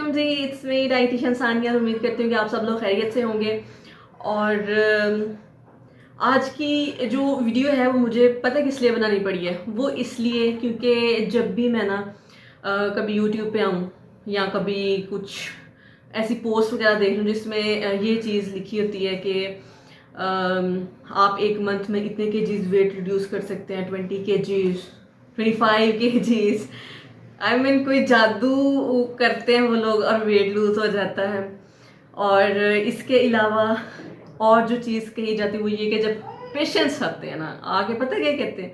वालेकुम जी, it's me dietitian Sania. उम्मीद करती हूँ कि आप सब लोग खैरियत से होंगे। और आज की जो वीडियो है वो मुझे पता है किस लिए बनानी पड़ी है। वो इसलिए क्योंकि जब भी मैं ना कभी यूट्यूब पे आऊँ या कभी कुछ ऐसी पोस्ट वगैरह देख लूँ जिसमें ये चीज़ लिखी होती है कि आप एक मंथ में इतने केजीज वेट रिड्यूस कर सकते हैं, 20 केजीज, 25 केजीज। आई मीन कोई जादू करते हैं वो लोग और वेट लूज हो जाता है। और इसके अलावा और जो चीज़ कही जाती है वो ये कि जब पेशेंट्स आते हैं ना आके, पता है क्या कहते हैं,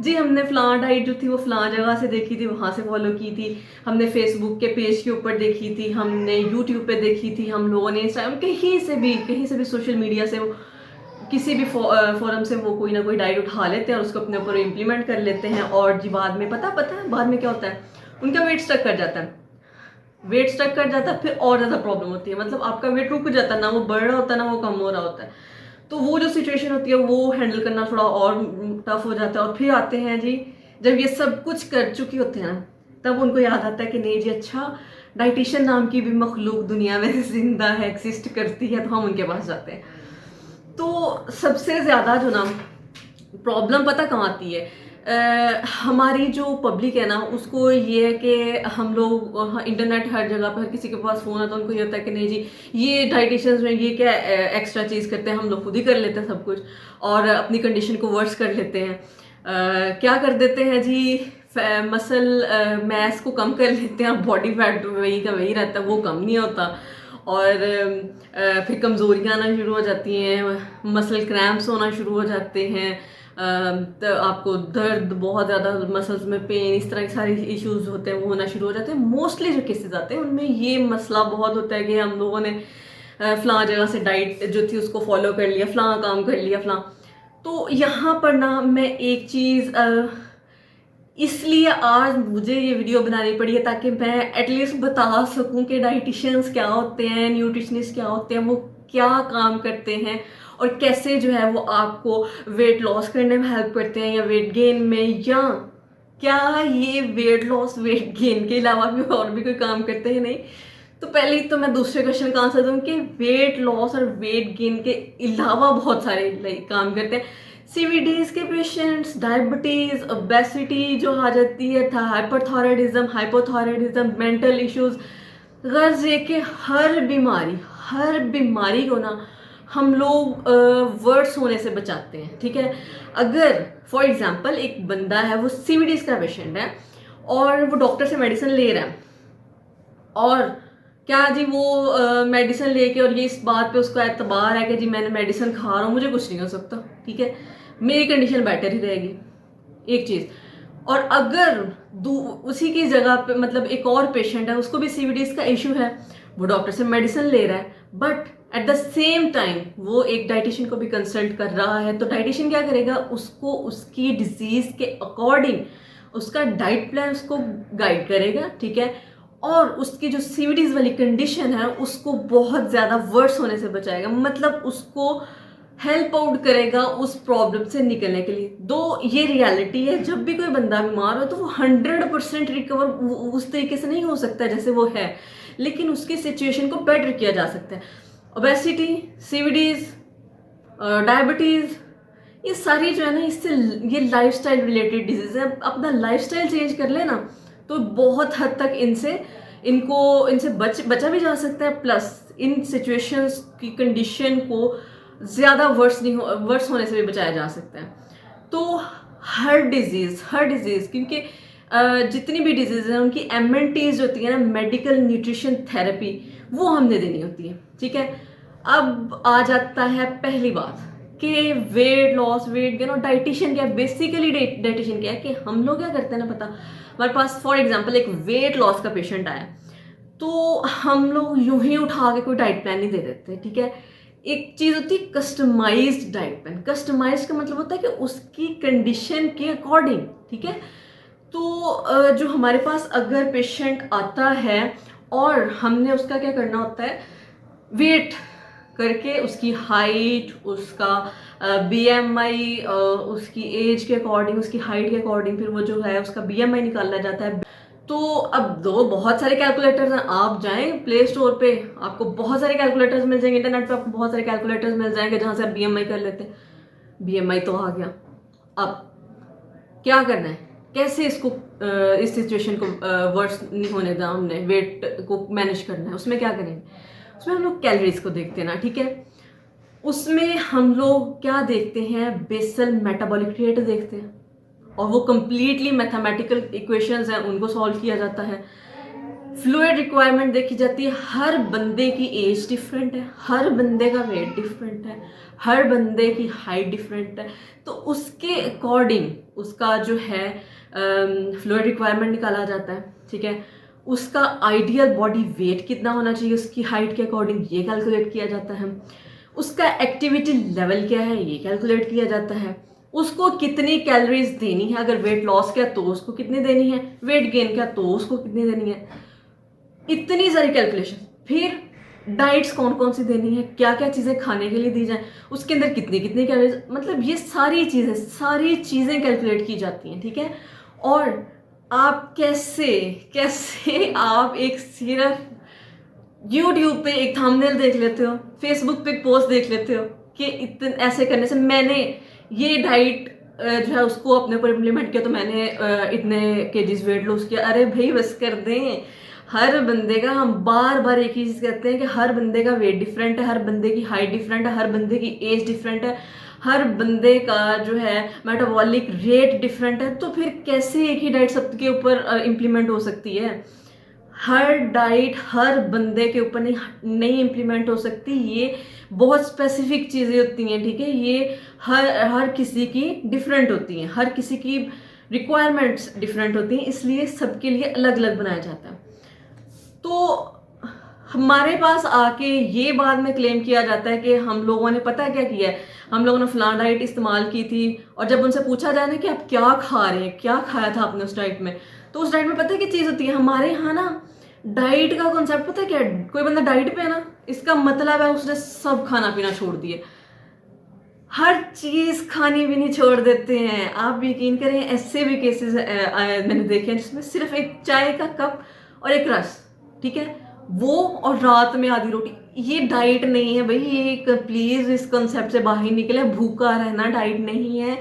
जी हमने फ़लाँ डाइट जो थी वो फ़लाँ जगह से देखी थी, वहाँ से फॉलो की थी, हमने फेसबुक के पेज के ऊपर देखी थी, हमने यूट्यूब पे देखी थी, हम लोगों ने इंस्टाग्राम कहीं से भी सोशल मीडिया से किसी भी फोरम से वो कोई ना कोई डाइट उठा लेते हैं और उसको अपने ऊपर इम्प्लीमेंट कर लेते हैं। और जी बाद में पता है बाद में क्या होता है, उनका वेट स्टक कर जाता है। वेट स्टक कर जाता है फिर और ज़्यादा प्रॉब्लम होती है। मतलब आपका वेट रुक जाता है, ना वो बढ़ रहा होता है ना वो कम हो रहा होता है। तो वो जो सिचुएशन होती है वो हैंडल करना थोड़ा और टफ हो जाता है। और फिर आते हैं जी, जब ये सब कुछ कर चुके होते हैं ना तब उनको याद आता है कि नहीं जी, अच्छा डाइटिशियन नाम की भी मखलूक दुनिया में जिंदा है, एग्जिस्ट करती है, तो हम उनके पास जाते हैं। तो सबसे ज़्यादा जो ना प्रॉब्लम पता कहाँ आती है, हमारी जो पब्लिक है ना उसको ये है कि हम लोग इंटरनेट हर जगह पर, हर किसी के पास फ़ोन है तो उनको ये होता है कि नहीं जी ये डाइटिशियंस में ये क्या एक्स्ट्रा चीज़ करते हैं, हम लोग खुद ही कर लेते हैं सब कुछ और अपनी कंडीशन को वर्स कर लेते हैं। क्या कर देते हैं जी, मसल मैस को कम कर लेते हैं, बॉडी फैट वही का वही रहता है, वो कम नहीं होता। और फिर कमज़ोरियाँ आना शुरू हो जाती हैं, मसल क्रैम्प्स होना शुरू हो जाते हैं, तो आपको दर्द, बहुत ज़्यादा मसल्स में पेन, इस तरह के सारे इश्यूज होते हैं वो होना शुरू हो जाते हैं। मोस्टली जो केसेस आते हैं उनमें ये मसला बहुत होता है कि हम लोगों ने फ़लाँ जगह से डाइट जो थी उसको फॉलो कर लिया, फ़लाँ काम कर लिया, फ़लाँ। तो यहाँ पर ना मैं एक चीज़ इसलिए आज मुझे ये वीडियो बनानी पड़ी है ताकि मैं एटलीस्ट बता सकूं कि डाइटिशियंस क्या होते हैं, न्यूट्रिशनिस्ट क्या होते हैं, वो क्या काम करते हैं और कैसे जो है वो आपको वेट लॉस करने में हेल्प करते हैं या वेट गेन में, या क्या ये वेट लॉस वेट गेन के अलावा भी और भी कोई काम करते हैं नहीं। तो पहले तो मैं दूसरे क्वेश्चन का आंसर दूं कि वेट लॉस और वेट गेन के अलावा बहुत सारे काम करते हैं। सीवीडीज के पेशेंट्स, डायबिटीज, ओबेसिटी जो आ जाती है, हाइपरथायराइडिज्म, हाइपोथायराइडिज्म, मेंटल इश्यूज, गर्ज ये कि हर बीमारी को ना हम लोग वर्ड्स होने से बचाते हैं। ठीक है, अगर फॉर एग्जांपल एक बंदा है वो सीवीडीज का पेशेंट है और वो डॉक्टर से मेडिसिन ले रहा है और क्या जी वो मेडिसिन लेके और ये इस बात पे उसका एतबार है कि जी मैंने मेडिसिन खा रहा हूँ मुझे कुछ नहीं हो सकता, ठीक है, मेरी कंडीशन बेटर ही रहेगी, एक चीज़। और अगर उसी की जगह पे मतलब एक और पेशेंट है, उसको भी सीवीडीज का इशू है, वो डॉक्टर से मेडिसिन ले रहा है but at the same time वो एक डाइटिशियन को भी कंसल्ट कर रहा है, तो डाइटिशियन क्या करेगा, उसको उसकी डिजीज के अकॉर्डिंग उसका डाइट प्लान उसको गाइड करेगा, ठीक है, और उसकी जो सीवीडीज वाली कंडीशन है उसको बहुत ज़्यादा वर्स होने से बचाएगा, मतलब उसको हेल्प आउट करेगा उस प्रॉब्लम से निकलने के लिए। दो ये रियलिटी है, जब भी कोई बंदा बीमार हो तो वो 100% रिकवर उस तरीके से नहीं हो सकता जैसे वो है, लेकिन उसकी सिचुएशन को बेटर किया जा सकता है। ओबेसिटी, सीवीडीज, डायबिटीज़, ये सारी जो है ना इससे ये लाइफस्टाइल रिलेटेड डिजीज है। अपना लाइफस्टाइल चेंज कर लेना तो बहुत हद तक इनसे बचा भी जा सकता है, प्लस इन सिचुएशंस की कंडीशन को ज़्यादा वर्स होने से भी बचाया जा सकता है। तो हर डिजीज़ क्योंकि जितनी भी डिजीज़ हैं उनकी एमएनटीज होती है ना, मेडिकल न्यूट्रिशन थेरेपी, वो हमने देनी होती है, ठीक है। अब आ जाता है पहली बात कि वेट लॉस वेट गेन और डाइटिशियन क्या है। बेसिकली डाइटिशियन क्या है कि हम लोग क्या करते हैं ना, पता, हमारे पास फॉर एग्जांपल एक वेट लॉस का पेशेंट आया तो हम लोग यूं ही उठा के कोई डाइट प्लान नहीं दे देते, ठीक है। एक चीज़ होती है कस्टमाइज्ड डाइट प्लान। कस्टमाइज्ड का मतलब होता है कि उसकी कंडीशन के अकॉर्डिंग, ठीक है। तो जो हमारे पास अगर पेशेंट आता है और हमने उसका क्या करना होता है, वेट करके उसकी हाइट, उसका बीएमआई, उसकी एज के अकॉर्डिंग, उसकी हाइट के अकॉर्डिंग फिर वो जो है उसका बीएमआई निकाला जाता है। तो अब दो बहुत सारे कैलकुलेटर्स हैं, आप जाएं प्ले स्टोर पे, आपको बहुत सारे कैलकुलेटर्स मिल जाएंगे, इंटरनेट पे आपको बहुत सारे कैलकुलेटर्स मिल जाएंगे जहाँ से आप बीएमआई कर लेते हैं। बीएमआई तो आ गया, अब क्या करना है, कैसे इसको इस सिचुएशन को वर्स नहीं होने देना, हमने वेट को मैनेज करना है। उसमें क्या करेंगे, उसमें हम लोग कैलोरीज को देखते हैं ना, ठीक है। उसमें हम लोग क्या देखते हैं, बेसल मेटाबॉलिक रेट देखते हैं, और वो कंप्लीटली मैथमेटिकल इक्वेशंस हैं, उनको सॉल्व किया जाता है। फ्लूइड रिक्वायरमेंट देखी जाती है, हर बंदे की एज डिफरेंट है, हर बंदे का वेट डिफरेंट है, हर बंदे की हाइट डिफरेंट है, तो उसके अकॉर्डिंग उसका जो है फ्लूइड रिक्वायरमेंट निकाला जाता है, ठीक है। उसका आइडियल बॉडी वेट कितना होना चाहिए उसकी हाइट के अकॉर्डिंग, ये कैलकुलेट किया जाता है। उसका एक्टिविटी लेवल क्या है, ये कैलकुलेट किया जाता है। उसको कितनी कैलोरीज देनी है, अगर वेट लॉस किया तो उसको कितनी देनी है, वेट गेन किया तो उसको कितनी देनी है, इतनी सारी कैलकुलेशन। फिर डाइट्स कौन कौन सी देनी है, क्या क्या चीज़ें खाने के लिए दी जाए, उसके अंदर कितनी कितनी कैलोरीज, मतलब ये सारी चीज़ें कैलकुलेट की जाती हैं, ठीक है। और आप कैसे कैसे आप एक सिर्फ यूट्यूब पे एक थंबनेल देख लेते हो, फेसबुक पे एक पोस्ट देख लेते हो कि इतने ऐसे करने से मैंने ये डाइट जो है उसको अपने ऊपर इम्प्लीमेंट किया तो मैंने इतने केजीज वेट लॉस किया। अरे भाई बस कर दें, हर बंदे का, हम बार बार एक ही चीज़ कहते हैं कि हर बंदे का वेट डिफरेंट है, हर बंदे की हाइट डिफरेंट है, हर बंदे की एज डिफरेंट है, हर बंदे का जो है मेटाबॉलिक रेट डिफरेंट है, तो फिर कैसे एक ही डाइट सबके ऊपर इम्प्लीमेंट हो सकती है। हर डाइट हर बंदे के ऊपर नहीं इम्प्लीमेंट हो सकती, ये बहुत स्पेसिफिक चीज़ें होती हैं, ठीक है। ये हर किसी की डिफरेंट होती हैं, हर किसी की रिक्वायरमेंट्स डिफरेंट होती हैं, इसलिए सबके लिए अलग अलग बनाया जाता है। तो हमारे पास आके ये बाद में क्लेम किया जाता है कि हम लोगों ने पता है क्या किया है, हम लोगों ने फलां डाइट इस्तेमाल की थी, और जब उनसे पूछा जाए ना कि आप क्या खा रहे हैं, क्या खाया था आपने उस डाइट में, तो उस डाइट में पता है क्या चीज़ होती है, हमारे यहाँ ना डाइट का कॉन्सेप्ट पता है क्या है, कोई बंदा डाइट पे है ना, इसका मतलब है उसने सब खाना पीना छोड़ दिया, हर चीज़ खानी पीनी छोड़ देते हैं। आप यकीन करें ऐसे भी केसेस मैंने देखे हैं जिसमें सिर्फ एक चाय का कप और एक रस, ठीक है, वो और रात में आधी रोटी, ये डाइट नहीं है भाई, ये प्लीज इस कंसेप्ट से बाहर निकले, भूखा रहना डाइट नहीं है।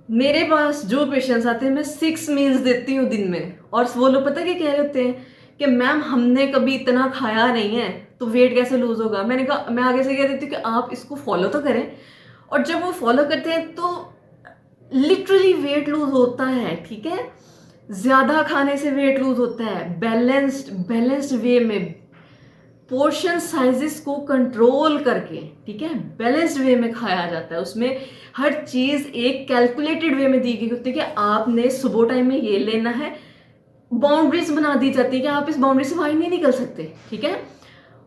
मेरे पास जो पेशेंट्स आते हैं मैं 6 मील्स देती हूँ दिन में, और वो लोग पता है क्या कह रहे होते हैं कि मैम हमने कभी इतना खाया नहीं है तो वेट कैसे लूज होगा। मैंने कहा, मैं आगे से कह देती हूँ कि आप इसको फॉलो तो करें, और जब वो फॉलो करते हैं तो लिटरली वेट लूज होता है, ठीक है। ज्यादा खाने से वेट लूज होता है, बैलेंस्ड वे में, पोर्शन साइजेस को कंट्रोल करके, ठीक है, बैलेंस्ड वे में खाया जाता है। उसमें हर चीज एक कैलकुलेटेड वे में दी गई होती है कि आपने सुबह टाइम में ये लेना है, बाउंड्रीज बना दी जाती है कि आप इस बाउंड्री से बाहर नहीं निकल सकते, ठीक है,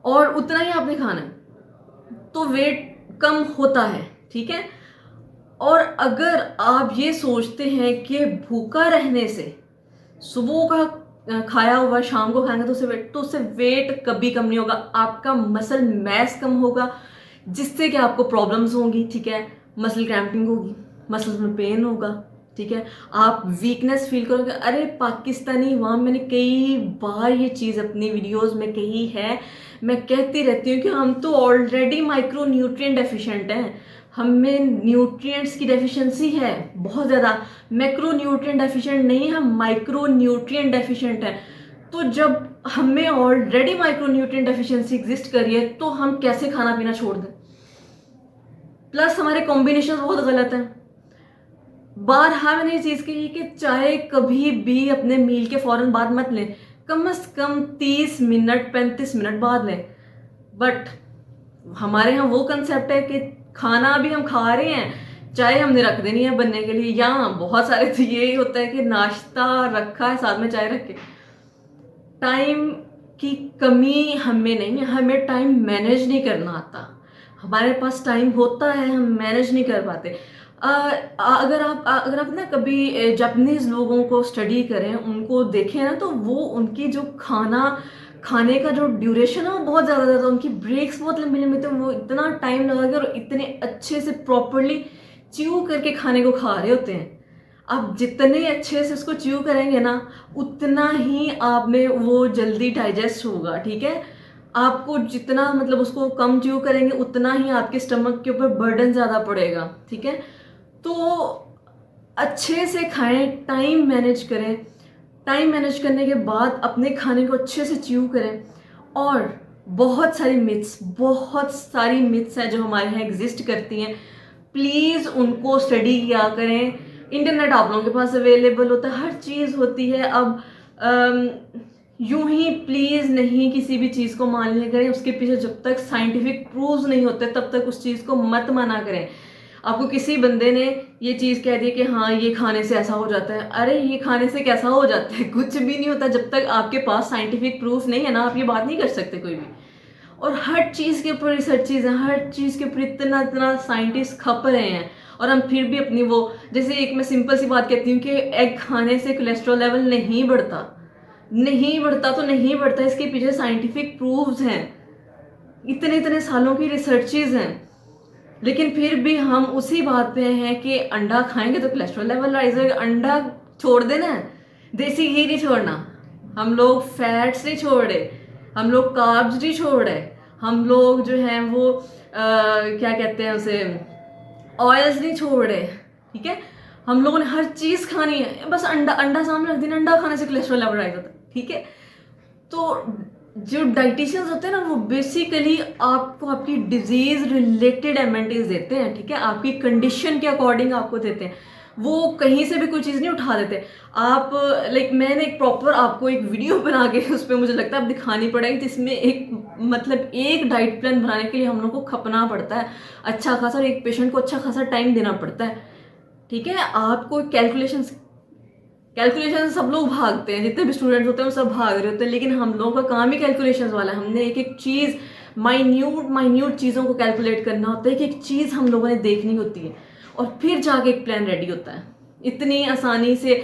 और उतना ही आपने खाना है, तो वेट कम होता है, ठीक है। और अगर आप ये सोचते हैं कि भूखा रहने से, सुबह का खाया हुआ शाम को खाएंगे तो उससे वेट कभी कम नहीं होगा, आपका मसल मैस कम होगा, जिससे कि आपको प्रॉब्लम्स होंगी, ठीक है, मसल क्रैम्पिंग होगी, मसल्स में पेन होगा, ठीक है, आप वीकनेस फील करोगे। अरे पाकिस्तानी वहाँ, मैंने कई बार ये चीज़ अपनी वीडियोस में कही है, मैं कहती रहती हूँ कि हम तो ऑलरेडी माइक्रो न्यूट्रिएंट डेफिशिएंट हैं, हमें न्यूट्रिएंट्स की डेफिशिएंसी है बहुत ज़्यादा, मैक्रो न्यूट्रिएंट डेफिशिएंट नहीं, हम माइक्रो न्यूट्रिएंट डेफिशिएंट हैं। तो जब हमें already micro nutrient deficiency exist करी है तो हम कैसे खाना पीना छोड़ दें। प्लस हमारे कॉम्बिनेशन बहुत गलत हैं। बारहा मैंने ये चीज़ कही कि चाय कभी भी अपने मील के फौरन बाद मत लें, कम से कम 30 मिनट 35 मिनट बाद लें। बट हमारे यहाँ वो कंसेप्ट है कि खाना भी हम खा रहे हैं, चाय हमने रख देनी है बनने के लिए, या बहुत सारे तो यही होता है कि नाश्ता रखा है साथ में चाय रख के। टाइम की कमी हमें नहीं है, हमें टाइम मैनेज नहीं करना आता, हमारे पास टाइम होता है हम मैनेज नहीं कर पाते। अगर आप ना कभी जापानीज लोगों को स्टडी करें, उनको देखें ना, तो वो उनकी जो खाने का जो ड्यूरेशन है वो बहुत ज़्यादा, उनकी ब्रेक्स बहुत लंबी लंबी, तो वो इतना टाइम लगा के और इतने अच्छे से प्रॉपरली च्यू करके खाने को खा रहे होते हैं। आप जितने अच्छे से उसको च्यू करेंगे ना, उतना ही आप में वो जल्दी डाइजेस्ट होगा, ठीक है। आपको जितना मतलब उसको कम च्यू करेंगे, उतना ही आपके स्टमक के ऊपर बर्डन ज़्यादा पड़ेगा, ठीक है। तो अच्छे से खाएं, टाइम मैनेज करें, टाइम मैनेज करने के बाद अपने खाने को अच्छे से च्यू करें। और बहुत सारी मिथ्स हैं जो हमारे यहाँ एग्जिस्ट करती हैं, प्लीज़ उनको स्टडी किया करें। इंटरनेट आप लोगों के पास अवेलेबल होता है, हर चीज़ होती है। अब यूं ही प्लीज़ नहीं किसी भी चीज़ को मान लिया करें, उसके पीछे जब तक साइंटिफिक प्रूव्स नहीं होते तब तक उस चीज़ को मत माना करें। आपको किसी बंदे ने ये चीज़ कह दी कि हाँ ये खाने से ऐसा हो जाता है, अरे ये खाने से कैसा हो जाता है, कुछ भी नहीं होता जब तक आपके पास साइंटिफिक प्रूफ नहीं है ना, आप ये बात नहीं कर सकते कोई भी। और हर चीज़ के ऊपर रिसर्चेज हैं, हर चीज़ के ऊपर इतना इतना साइंटिस्ट खप रहे हैं, और हम फिर भी अपनी वो, जैसे एक मैं सिंपल सी बात कहती हूँ कि एग खाने से कोलेस्ट्रॉल लेवल नहीं बढ़ता तो नहीं बढ़ता, इसके पीछे साइंटिफिक प्रूफ्स हैं, इतने इतने सालों की रिसर्चेज हैं। लेकिन फिर भी हम उसी बात पे हैं कि अंडा खाएंगे तो कोलेस्ट्रॉल लेवल राइज होगा। अंडा छोड़ देना है, देसी घी नहीं छोड़ना, हम लोग फैट्स नहीं छोड़ रहे, हम लोग कार्ब्स नहीं छोड़ रहे, हम लोग जो हैं वो क्या कहते हैं उसे, ऑयल्स नहीं छोड़ रहे, ठीक है। हम लोगों ने हर चीज़ खानी है, बस अंडा सामने रख देना, अंडा खाने से कोलेस्ट्रॉल लेवल राइज होता है, ठीक है। तो जो डाइटिशियंस होते हैं ना, वो बेसिकली आपको आपकी डिजीज रिलेटेड एमेंटीज देते हैं, ठीक है, आपकी कंडीशन के अकॉर्डिंग आपको देते हैं, वो कहीं से भी कोई चीज़ नहीं उठा देते। आप लाइक मैंने एक प्रॉपर आपको एक वीडियो बना के उस पर मुझे लगता है आप दिखानी पड़ेगी, जिसमें एक मतलब एक डाइट प्लान बनाने के लिए हम लोग को खपना पड़ता है अच्छा खासा, और एक पेशेंट को अच्छा खासा टाइम देना पड़ता है, ठीक है। आपको कैलकुलेशन सब लोग भागते हैं, जितने भी स्टूडेंट्स होते हैं वो सब भाग रहे होते हैं, लेकिन हम लोगों का काम ही कैलकुलेशंस वाला है। हमने एक एक चीज़ माइन्यूट चीज़ों को कैलकुलेट करना होता है, एक चीज़ हम लोगों ने देखनी होती है, और फिर जाके एक प्लान रेडी होता है। इतनी आसानी से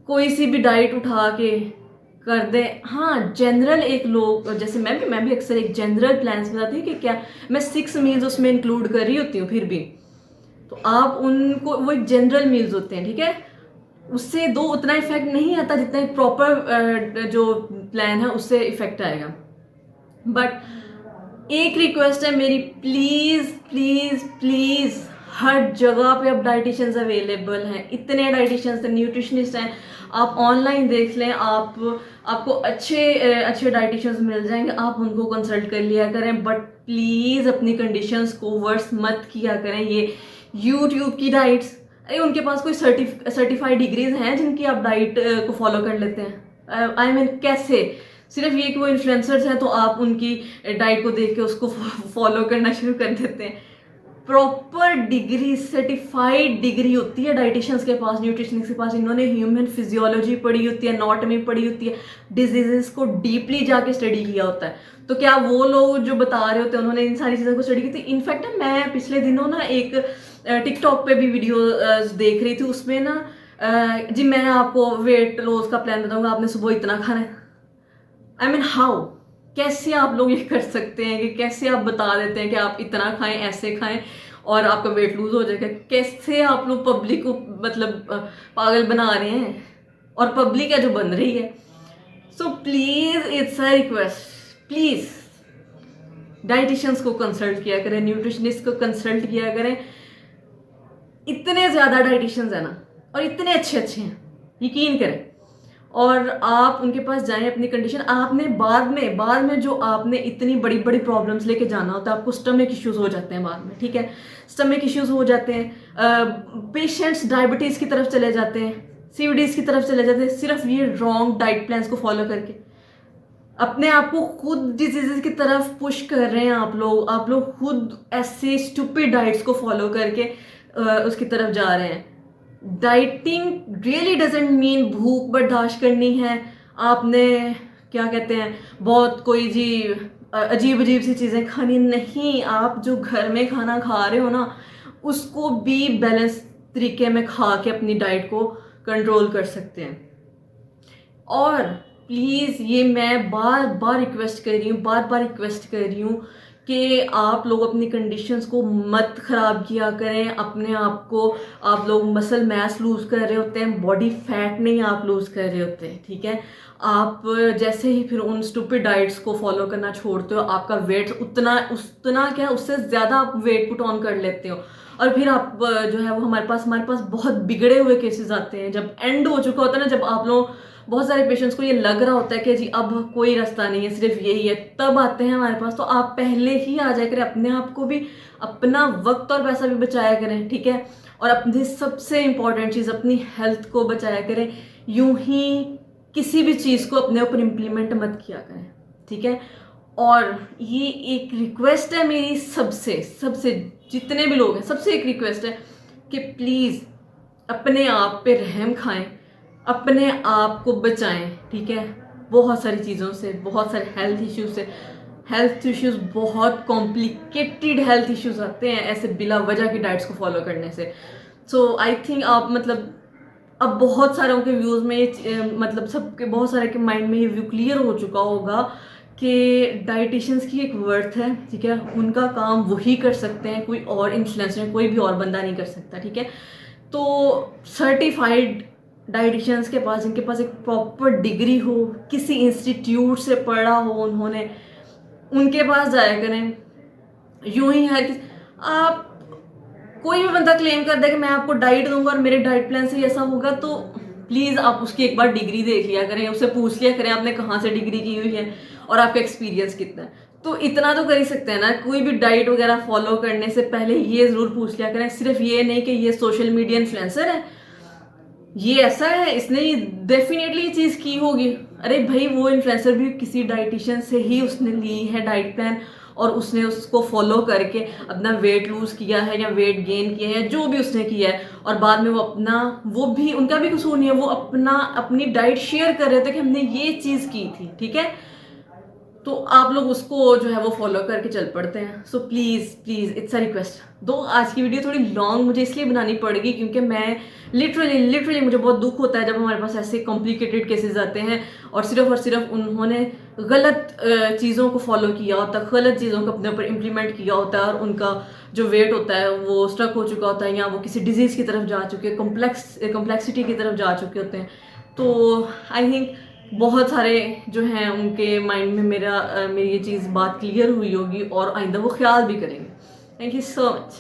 कोई सी भी डाइट उठा के कर दे, हाँ जनरल एक लोग, जैसे मैं भी अक्सर एक जनरल प्लान्स बताती हूँ कि क्या मैं 6 मील्स उसमें इंक्लूड कर रही होती हूँ, फिर भी तो आप उनको, वो एक जनरल मील्स होते हैं, ठीक है, उससे दो उतना इफेक्ट नहीं आता जितना एक प्रॉपर जो प्लान है उससे इफेक्ट आएगा। बट एक रिक्वेस्ट है मेरी, प्लीज प्लीज प्लीज, हर जगह पे अब डाइटिशियंस अवेलेबल हैं, इतने डाइटिशियंस हैं, न्यूट्रिशनिस्ट हैं, आप ऑनलाइन देख लें, आपको अच्छे डाइटिशियंस मिल जाएंगे, आप उनको कंसल्ट कर लिया करें। बट प्लीज़ अपनी कंडीशंस को वर्स मत किया करें। ये यूट्यूब की डाइट्स, अरे उनके पास कोई सर्टिफाइड डिग्रीज हैं जिनकी आप डाइट को फॉलो कर लेते हैं? आई मीन कैसे? सिर्फ ये कि वो इन्फ्लुएंसर्स हैं तो आप उनकी डाइट को देख के उसको फॉलो करना शुरू कर देते हैं? प्रॉपर डिग्री, सर्टिफाइड डिग्री होती है डाइटिशियंस के पास, न्यूट्रिशनिस्ट के पास, इन्होंने ह्यूमन फिजियोलॉजी पढ़ी होती है, एनाटॉमी पढ़ी होती है, डिजीजेस को डीपली जाके स्टडी किया होता है। तो क्या वो लोग जो बता रहे होते हैं उन्होंने इन सारी चीज़ों को स्टडी की थी? इनफैक्ट मैं पिछले दिनों ना एक टिकटॉक पे भी वीडियो देख रही थी, उसमें ना जी मैं आपको वेट लॉस का प्लान बताऊंगा, आपने सुबह इतना खाना है। आई मीन हाउ, कैसे आप लोग ये कर सकते हैं कि कैसे आप बता देते हैं कि आप इतना खाएं, ऐसे खाएं और आपका वेट लूज हो जाएगा? कैसे आप लोग पब्लिक को मतलब पागल बना रहे हैं, और पब्लिक है जो बन रही है। So please it's a request, please dietitians को कंसल्ट किया करें, न्यूट्रिशनिस्ट को कंसल्ट किया करें। इतने ज़्यादा डाइटिशियंस है ना, और इतने अच्छे हैं, यकीन करें। और आप उनके पास जाएं, अपनी कंडीशन, आपने बाद में जो आपने इतनी बड़ी बड़ी प्रॉब्लम्स लेके जाना होता है, आपको स्टमक इश्यूज हो जाते हैं बाद में, ठीक है, स्टमक इश्यूज हो जाते हैं, पेशेंट्स डायबिटीज़ की तरफ चले जाते हैं, सीवीडीज की तरफ चले जाते हैं, सिर्फ ये रॉन्ग डाइट प्लान्स को फॉलो करके अपने आप को खुद डिजीजेस की तरफ पुश कर रहे हैं। आप लोग खुद ऐसे स्टूपिड डाइट्स को फॉलो करके उसकी तरफ जा रहे हैं। डाइटिंग रियली डजेंट मीन भूख बर्दाश्त करनी है, आपने क्या कहते हैं बहुत कोई जी अजीब सी चीज़ें खानी नहीं। आप जो घर में खाना खा रहे हो ना, उसको भी बैलेंस तरीके में खा के अपनी डाइट को कंट्रोल कर सकते हैं। और प्लीज़ ये मैं बार बार रिक्वेस्ट कर रही हूँ कि आप लोग अपनी कंडीशंस को मत ख़राब किया करें। अपने आप को आप लोग मसल मास लूज़ कर रहे होते हैं, बॉडी फैट नहीं आप लूज़ कर रहे होते हैं, ठीक है। आप जैसे ही फिर उन स्टूपिड डाइट्स को फॉलो करना छोड़ते हो, आपका वेट उतना क्या उससे ज़्यादा आप वेट पुट ऑन कर लेते हो। और फिर आप जो है वो हमारे पास बहुत बिगड़े हुए केसेस आते हैं, जब एंड हो चुका होता है ना, जब आप लोग बहुत सारे पेशेंट्स को ये लग रहा होता है कि जी अब कोई रास्ता नहीं है, सिर्फ यही है, तब आते हैं हमारे पास। तो आप पहले ही आ जाया करें, अपने आप को भी, अपना वक्त और पैसा भी बचाया करें, ठीक है। और अपनी सबसे इंपॉर्टेंट चीज़ अपनी हेल्थ को बचाया करें। यूं ही किसी भी चीज़ को अपने ऊपर इम्प्लीमेंट मत किया करें, ठीक है। और ये एक रिक्वेस्ट है मेरी सबसे सबसे जितने भी लोग हैं, सबसे एक रिक्वेस्ट है कि प्लीज़ अपने आप पे रहम खाएं, अपने आप को बचाएं, ठीक है। बहुत सारी चीज़ों से, बहुत सारे हेल्थ इश्यूज से, हेल्थ इश्यूज बहुत कॉम्प्लिकेटेड हेल्थ इश्यूज आते हैं ऐसे बिला वजह की डाइट्स को फॉलो करने से। सो आई थिंक आप मतलब अब बहुत सारों के व्यूज़ में मतलब सबके बहुत सारे के माइंड में ये व्यू क्लियर हो चुका होगा कि डाइटिशियंस की एक वर्थ है, ठीक है। उनका काम वही कर सकते हैं, कोई और इन्फ्लुएंसर, कोई भी और बंदा नहीं कर सकता, ठीक है। तो सर्टिफाइड डाइटिशियंस के पास, जिनके पास एक प्रॉपर डिग्री हो, किसी इंस्टीट्यूट से पढ़ा हो उन्होंने, उनके पास जाया करें। यूं ही हर किसी आप कोई भी बंदा क्लेम कर दे कि मैं आपको डाइट दूंगा और मेरे डाइट प्लान से ऐसा होगा, तो प्लीज़ आप उसकी एक बार डिग्री देख लिया करें, उससे पूछ लिया करें आपने कहाँ से डिग्री की हुई है और आपका एक्सपीरियंस कितना है। तो इतना तो कर ही सकते हैं ना, कोई भी डाइट वगैरह फॉलो करने से पहले ये ज़रूर पूछ लिया करें। सिर्फ ये नहीं कि ये सोशल मीडिया इन्फ्लुएंसर है, ये ऐसा है, इसने डेफिनेटली ये चीज़ की होगी। अरे भाई, वो इन्फ्लुएंसर भी किसी डाइटिशियन से ही उसने ली है डाइट प्लान, और उसने उसको फॉलो करके अपना वेट लूज़ किया है या वेट गेन किया है, जो भी उसने किया है, और बाद में वो अपना, वो भी उनका भी कसूर नहीं है, वो अपनी डाइट शेयर कर रहे थे कि हमने ये चीज़ की थी, ठीक है। तो आप लोग उसको जो है वो फॉलो करके चल पड़ते हैं। So please please it's a request. दो आज की वीडियो थोड़ी लॉन्ग मुझे इसलिए बनानी पड़ेगी क्योंकि मैं लिटरली मुझे बहुत दुख होता है जब हमारे पास ऐसे कॉम्प्लिकेटेड केसेस आते हैं और सिर्फ उन्होंने गलत चीज़ों को फॉलो किया होता है, गलत चीज़ों को अपने ऊपर इम्प्लीमेंट किया होता है, और उनका जो वेट होता है वो स्ट्रक हो चुका होता है, या वो किसी डिजीज़ की तरफ जा चुके, कॉम्प्लेक्सिटी की तरफ जा चुके होते हैं। तो आई थिंक बहुत सारे जो हैं उनके माइंड में मेरी ये चीज़ बात क्लियर हुई होगी और आइंदा वो ख्याल भी करेंगे। Thank you so much.